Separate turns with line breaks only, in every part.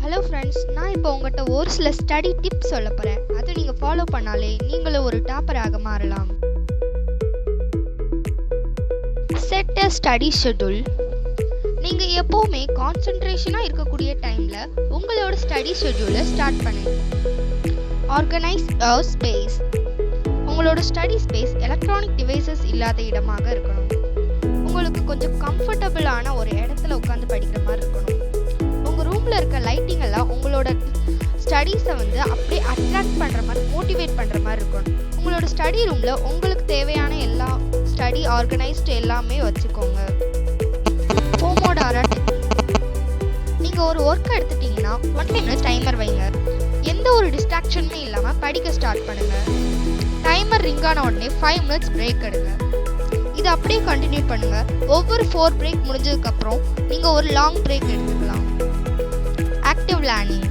Hello friends, நான் இப்போ உங்கள்கிட்ட ஒரு சில ஸ்டடி டிப்ஸ் சொல்ல போகிறேன். அதை நீங்கள் ஃபாலோ பண்ணாலே நீங்களும் ஒரு டாப்பராக மாறலாம். Set a study schedule. நீங்கள் எப்போவுமே கான்சென்ட்ரேஷனாக இருக்கக்கூடிய டைமில் உங்களோட ஸ்டடி ஷெட்யூலை ஸ்டார்ட் பண்ணுங்க. Organise your space. உங்களோட ஸ்டடி ஸ்பேஸ் எலக்ட்ரானிக் டிவைசஸ் இல்லாத இடமாக இருக்கணும். உங்களுக்கு கொஞ்சம் கம்ஃபர்டபுளான ஒரு இடத்துல உட்காந்து படிக்கிற மாதிரி இருக்கணும். உங்கள் ரூமில் இருக்க லைட்டிங் எல்லாம் உங்களோட ஸ்டடீஸை அப்படியே அட்ராக்ட் பண்ணுற மாதிரி, மோட்டிவேட் பண்ணுற மாதிரி இருக்கணும். உங்களோட ஸ்டடி ரூமில் உங்களுக்கு தேவையான எல்லா ஸ்டடி ஆர்கனைஸ்டு எல்லாமே வச்சுக்கோங்க. போமோடாரா டெக்னிக். நீங்கள் ஒரு ஒர்க் எடுத்துட்டீங்கன்னா 1 minute டைமர் வைங்க. எந்த ஒரு டிஸ்ட்ராக்ஷனுமே இல்லாமல் படிக்க ஸ்டார்ட் பண்ணுங்கள். டைமர் ரிங் ஆன உடனே 5 minutes பிரேக் எடுங்க. இதை அப்படியே கண்டினியூ பண்ணுங்கள். ஒவ்வொரு 4 பிரேக் முடிஞ்சதுக்கப்புறம் நீங்கள் ஒரு லாங் பிரேக் எடுத்துக்கலாம். Active learning.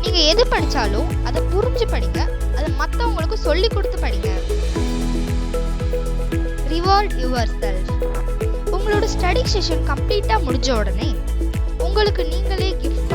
நீங்கள் எது படித்தாலும் அதை புரிஞ்சு படிங்க. அதை மற்றவங்களுக்கு சொல்லி கொடுத்து படிங்க. Reward your self. உங்களோட ஸ்டடி செஷன் கம்ப்ளீட்டாக முடிஞ்ச உடனே உங்களுக்கு நீங்களே கிஃப்ட்